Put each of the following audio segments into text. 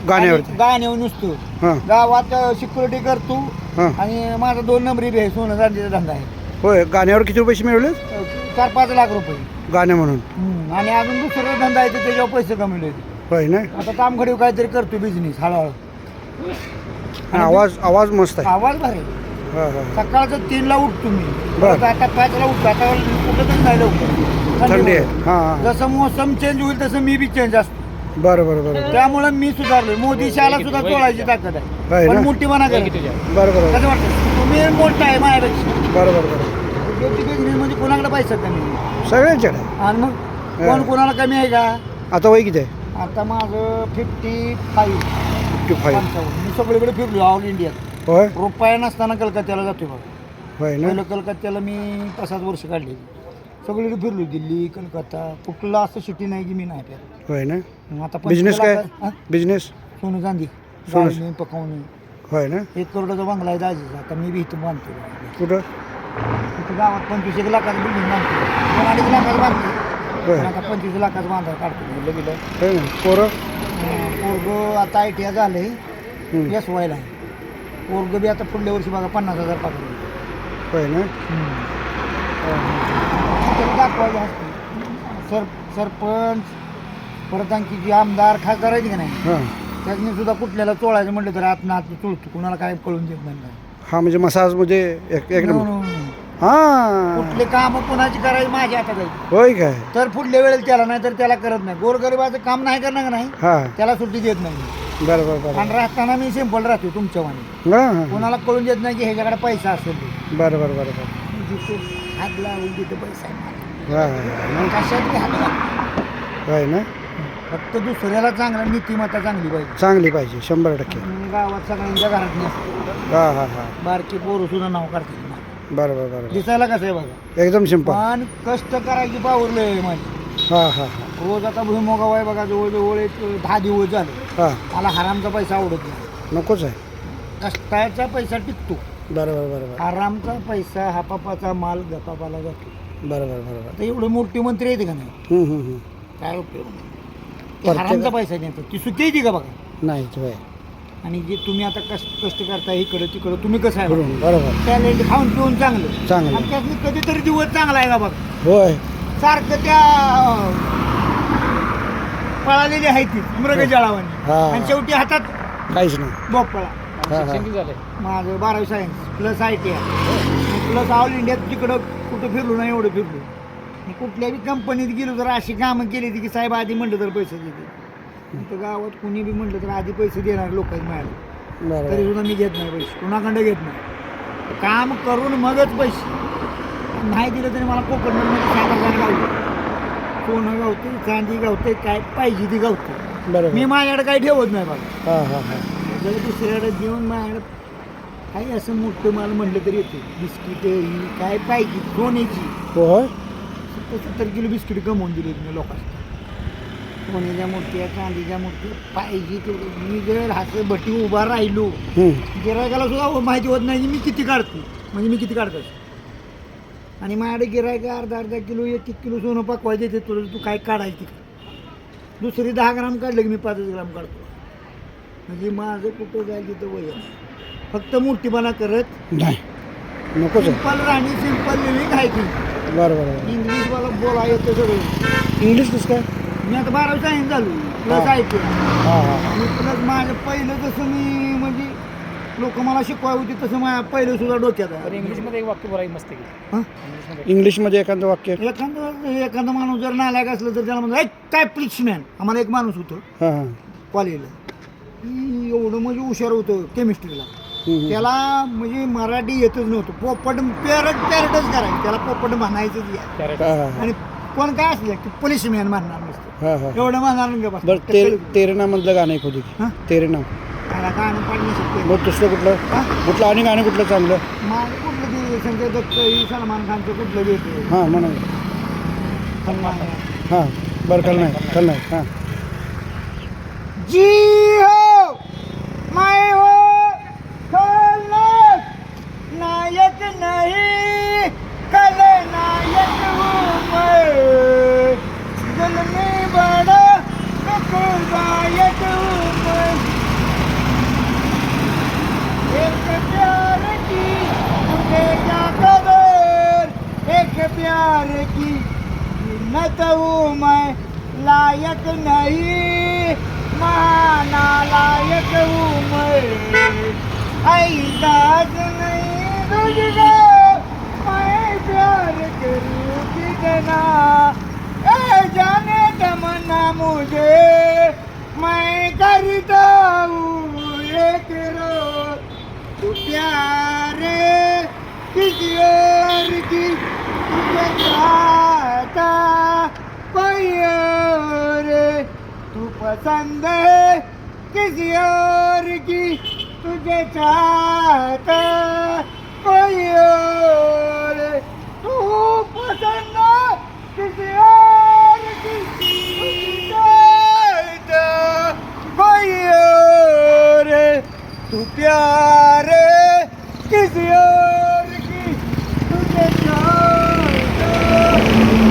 गाण्यावरती गाण्यावर नुसतो हां गावात सिक्युरिटी करतो हां आणि माझा 2 नंबरी बी आहे सोनं चांदीचा धंदा आहे होय गाण्यावर किती पैसे मिळवले 4-5 लाख रुपये गाणे म्हणून आणि अजून दुसरा धंदा आहे तर त्याच्यावर पैसे कमवले होय ना आता कामखडीव काहीतरी करतो बिझनेस हळूहळू आवाज आवाज मस्त आहे आवाज भारी हां हां सकाळचं 3ला उठतो मी बरं. आता 5ला उठतो आता कुठंच नाही लवकर थंडी आहे हां हां जसं मोसम चेंज होईल तसं मी बी चेंज असतो बरं बरं बरं त्यामुळे मी सुधारलोय मोदी शाला सुद्धा तोडायची ताकद आहे होय पण ना मोठीपणा करा बरं बरं कसं वाटतं तुम्ही मोठा आहे माझ्यापेक्षा बरं बरं बरं बिझनेस म्हणजे कोणाकडे पैसा कमी आहे. सगळ्यांच्याकडे आहे. आणि मग कोण कोणाला कमी आहे का आता वय किती आहे आता माझं 55 55 मी सगळीकडे फिरलो ऑल इंडियात होय रुपया नसताना कलकत्त्याला जातो बघा होय ना पहिलं कलकत्त्याला मी 5-7 वर्ष काढली सगळीकडे फिरलो दिल्ली कलकत्ता कुठला असं सिटी नाही की मी नाही फिरलो होय ना मग आता बिझनेस काय हा? बिझनेस सोनं चांदी सोनं. गाळणी पकवणे होय ना 1 करोडाचा बंगला आहे दाजीचा आता मी बी इथं बांधतो कुठं इथं गावात 25 लाखाचं बिल्डिंग बांधतो 2-2.5 लाखाचं बांधतो होय पण आता 25 लाखाचं बांधायला काढतो मुलं बिलं होय ना पोरं पोरगं आता ITI झालंय हं. एस वायला आहे पोरगं बी आता पुढल्या वर्षी बघा 50,000 पगार होय ना दाखवायला असते सरपंच परत आणखी जी आमदार खासदार आहेत की नाही हां त्याच्यानी सुद्धा कुठल्याला चोळायचं म्हटलं तर आत नात चोळतो कुणाला काय कळून देत नाही हा म्हणजे मसाज म्हणजे एक No, नंबर no, no. हां कुठले काम कोणाची करायची माझ्या हातात आहे होय काय तर पुढल्या वेळेला त्याला नाही तर त्याला करत नाही गोरगरिबाचं काम नाही करणार का नाही हां त्याला सुट्टी देत नाही बरं बरं बरं आणि राहताना मी सिंपल राहतो तुमच्या वाणी हां हां कोणाला कळून देत नाही की ह्याच्याकडे पैसा असेल ते. बरं बरं बरं बरं जिथे हात लावून तिथे पैसा आहे माझा. हां हां कशात बी हात लावा. होय ना फक्त दुसऱ्याला चांगला नीतिमत्ता चांगली पाहिजे चांगली पाहिजे 100% आणि गावात सगळ्यांच्या घरात नसते हां हां हां बारकी पोरं सुद्धा नाव काढतील बरं बरं बरं दिसायला कसं आहे बघा एकदम सिंपल पण कष्ट करायची पावरलं आहे माझी हां हां हां रोज आता भुईमुगाव आहे बघा जवळजवळ एक 10 दिवस झाले हां मला हरामचा पैसा आवडत नाही नकोच आहे कष्टाचा पैसा टिकतो बरं बरं बरं बरं आरामचा पैसा हापापाचा माल गपापाला जातो बरं बरं बरं बरं आता एवढे मोठे मंत्री येते का नाही काय उपयोग नाही ते प्रत्येक- हरामचा पैसा देतात ती सुट्टी येते का बघा नाही होय आणि जे तुम्ही आता कष्ट करताय इकडं तिकडं तुम्ही कसं आहे बघा. बरोबर टॅलेंट खाऊन पिऊन चांगलं चांगलं आणि त्यातनी कधीतरी दिवस चांगला आहे का बघा होय सारखं त्या पळालेली आहे ती मृगजळावानी हा. आणि शेवटी हातात काहीच नाही बोपळा हां हां माझं 12वी science plus ITI plus all इंडियात तिकडं कुठं फिरलो नाही एवढं फिरलो आणि कुठल्याही कंपनीत गेलो तर अशी कामं केली ती की साहेब आधी म्हटलं तर पैसे देते तर गावात कुणी बी म्हटलं तर आधी पैसे देणार लोक मिळाले बरोबर तरी सुद्धा मी घेत नाही पैसे कुणाकडं घेत नाही काम करून मगच पैसे नाही दिलं तरी मला कोकणमध्ये साखर गावते सोनं गावते चांदी गावते काय पाहिजे ती गावते बरोबर मी माझ्याकडे काही ठेवत नाही बघा हां हां हां जर दुसऱ्याकडे देऊन माझ्याकडे काही असं मोठं मला म्हटलं तरी येते बिस्किट ही काय पाहिजे सोन्याची होय 70 किलो बिस्किट कमवून दिली तुम्ही लोकांना सोन्याच्या मूर्त्या चांदीच्या मूर्त्या पाहिजे तेवढं मी जर असं भटी उभा राहिलो गिरायकाला सुद्धा माहिती होत नाही की मी किती काढतो म्हणजे मी किती काढतो आणि माझ्याकडे गिरायका अर्धा किलो 1 किलो सोनं पकवायचे ते तुला तू काय काढायची दुसरी 10 ग्राम काढलं की मी 5 ग्राम काढतो म्हणजे माझं कुठं जाईल तिथं वय फक्त मूर्तीपणा करत नाही नकोच आहे सिंपल राहणी सिंपल लिव्हिंग आहे की बरं बरं इंग्लिश मला बोला येतं सगळं इंग्लिश कसं काय मी आता 12वी सायन्स झालो प्लस ITI हां हां आणि प्लस माझं पहिलं जसं मी म्हणजे लोक मला शिकवाय होती तसं माझ्या पहिलं सुद्धा डोक्यात आहे इंग्लिशमध्ये एक वाक्य बोलायचं मस्त की हां? इंग्लिशमध्ये एखादं वाक्य एखादा माणूस जर नालायक असलं तर त्याला म्हणतो काय प्लिक्समॅन आम्हाला एक माणूस होतं हां हां कॉलेजला एवढं म्हणजे हुशार होतं केमिस्ट्रीला त्याला म्हणजे मराठी येतच नव्हतं पोपट पॅरटच करायचं त्याला पोपट म्हणायचंच या हां हां आणि कोण काय असलं की पोलिसमॅन म्हणणार नसतं हां हां एवढं म्हणणार नाही बस बरं तेरे नाममधलं गाणं एक होतं की हां? तेरे नाम त्याला गाणं पाडणं शकते मग दुसरं कुठलं हां? कुठलं आणि गाणं कुठलं चांगलं माझं कुठलं ते संजय दत्त ही सलमान खानचं कुठलं घेतो हां म्हणा हां बरं कल नाही हां जी हो मैं हो खलनायक नायक नहीं खलनायक हूँ मैं दिल में बड़ा गायक हूँ मैं लायक नहीं महानालायक हूँ मैं ऐसाच नहीं तुझको मैं प्यार करूँ कितना ए जाने तमन्ना मुझे मैं करता हूँ एक रोज तू प्यारे किसी और की तुझे चाहता कोई और तू पसंद है किसी और की तुझे चाहता कोई और तू पसंद है किसी और की तुझे चाहता कोई और तू प्यारे किसी और की तुझे चाहता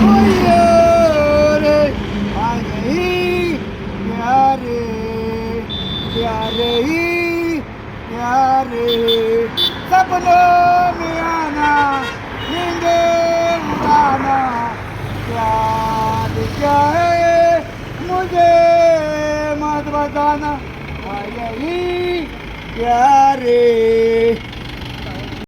कोई और आ गई प्यारे प्यारे ही प्यारे सपनों में आना नींदे उड़ाना प्यार क्या है मुझे मत बताना आ यही प्यारे